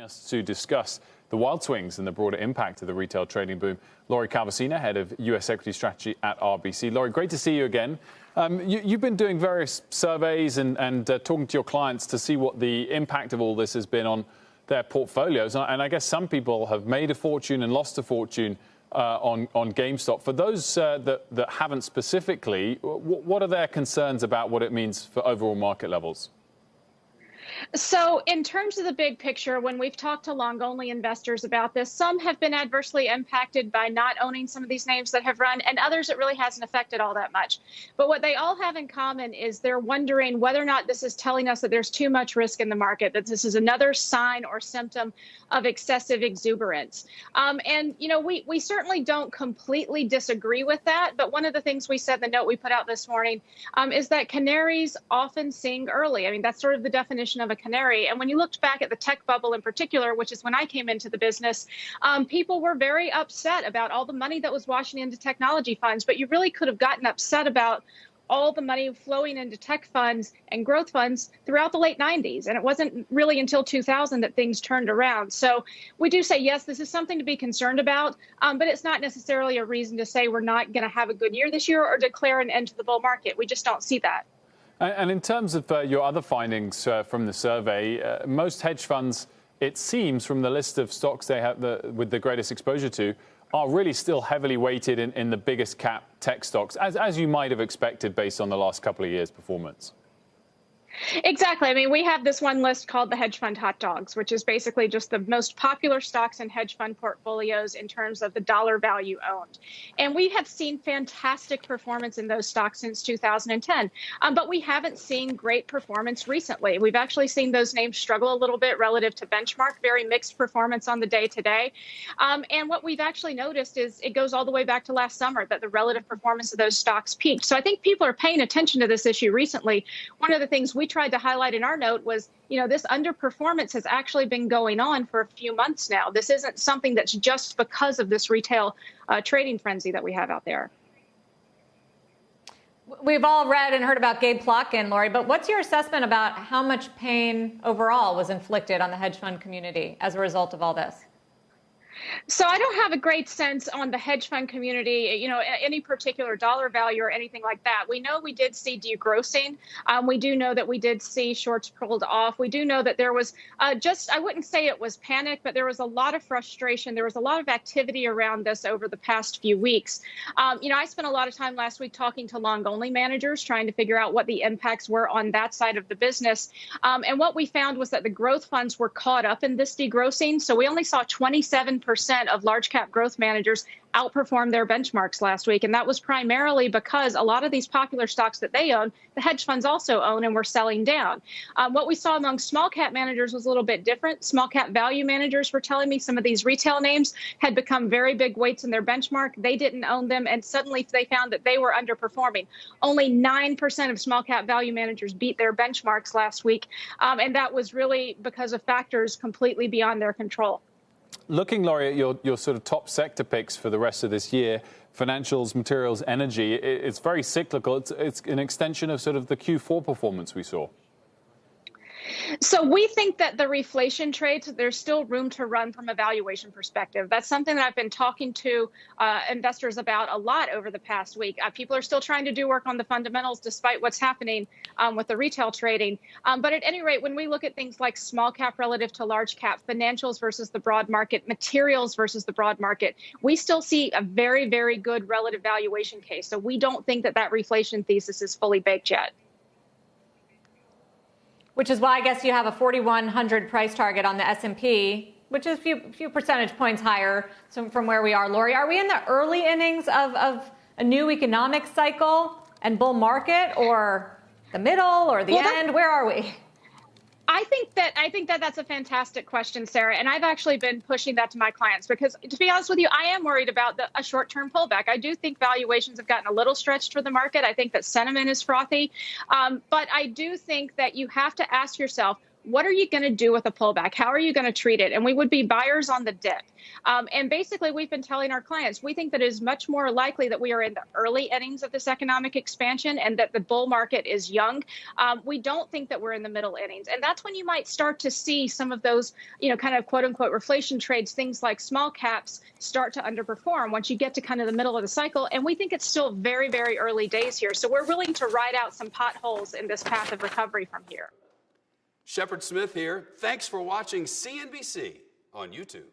Us to discuss the wild swings and the broader impact of the retail trading boom. Lori Calvasina, head of U.S. equity strategy at RBC. Lori, great to see you again. You've been doing various surveys and talking to your clients to see what the impact of all this has been on their portfolios. And I guess some people have made a fortune and lost a fortune on GameStop. For those that haven't specifically, what are their concerns about what it means for overall market levels? So in terms of the big picture, when we've talked to long-only investors about this, some have been adversely impacted by not owning some of these names that have run, and others it really hasn't affected all that much. But what they all have in common is they're wondering whether or not this is telling us that there's too much risk in the market, that this is another sign or symptom of excessive exuberance. And, you know, we certainly don't completely disagree with that. But one of the things we said in the note we put out this morning is that canaries often sing early. I mean, that's sort of the definition of a canary. And when you looked back at the tech bubble in particular, which is when I came into the business, people were very upset about all the money that was washing into technology funds. But you really could have gotten upset about all the money flowing into tech funds and growth funds throughout the late 90s. And it wasn't really until 2000 that things turned around. So we do say, yes, this is something to be concerned about, but it's not necessarily a reason to say we're not going to have a good year this year or declare an end to the bull market. We just don't see that. And in terms of your other findings from the survey, most hedge funds, it seems from the list of stocks they have with the greatest exposure to, are really still heavily weighted in the biggest cap tech stocks, as you might have expected based on the last couple of years' performance. Exactly. I mean, we have this one list called the hedge fund hot dogs, which is basically just the most popular stocks in hedge fund portfolios in terms of the dollar value owned. And we have seen fantastic performance in those stocks since 2010. But we haven't seen great performance recently. We've actually seen those names struggle a little bit relative to benchmark, very mixed performance on the day today. And what we've actually noticed is it goes all the way back to last summer that the relative performance of those stocks peaked. So I think people are paying attention to this issue recently. One of the things we tried to highlight in our note was, you know, this underperformance has actually been going on for a few months now. This isn't something that's just because of this retail trading frenzy that we have out there. We've all read and heard about Gabe Plotkin, Lori, but what's your assessment about how much pain overall was inflicted on the hedge fund community as a result of all this? So I don't have a great sense on the hedge fund community, you know, any particular dollar value or anything like that. We know we did see degrossing. We do know that we did see shorts pulled off. We do know that there was I wouldn't say it was panic, but there was a lot of frustration. There was a lot of activity around this over the past few weeks. You know, I spent a lot of time last week talking to long-only managers, trying to figure out what the impacts were on that side of the business. And what we found was that the growth funds were caught up in this degrossing. So we only saw 27% of large cap growth managers outperformed their benchmarks last week. And that was primarily because a lot of these popular stocks that they own, the hedge funds also own and were selling down. What we saw among small cap managers was a little bit different. Small cap value managers were telling me some of these retail names had become very big weights in their benchmark. They didn't own them. And suddenly they found that they were underperforming. Only 9% of small cap value managers beat their benchmarks last week. And that was really because of factors completely beyond their control. Looking, Lori, at your sort of top sector picks for the rest of this year, financials, materials, energy, it's very cyclical. It's an extension of sort of the Q4 performance we saw. So we think that the reflation trades, there's still room to run from a valuation perspective. That's something that I've been talking to investors about a lot over the past week. People are still trying to do work on the fundamentals despite what's happening with the retail trading. But at any rate, when we look at things like small cap relative to large cap, financials versus the broad market, materials versus the broad market, we still see a very, very good relative valuation case. So we don't think that that reflation thesis is fully baked yet. Which is why I guess you have a 4,100 price target on the S&P, which is a few percentage points higher from where we are. Lori, are we in the early innings of a new economic cycle and bull market, or the middle, or the end? Where are we? I think that that's a fantastic question, Sarah. And I've actually been pushing that to my clients because, to be honest with you, I am worried about a short-term pullback. I do think valuations have gotten a little stretched for the market. I think that sentiment is frothy. But I do think that you have to ask yourself, what are you going to do with a pullback? How are you going to treat it? And we would be buyers on the dip. And basically, we've been telling our clients, we think that it is much more likely that we are in the early innings of this economic expansion and that the bull market is young. We don't think that we're in the middle innings. And that's when you might start to see some of those, kind of quote unquote reflation trades, things like small caps start to underperform once you get to kind of the middle of the cycle. And we think it's still very, very early days here. So we're willing to ride out some potholes in this path of recovery from here. Shepard Smith here. Thanks for watching CNBC on YouTube.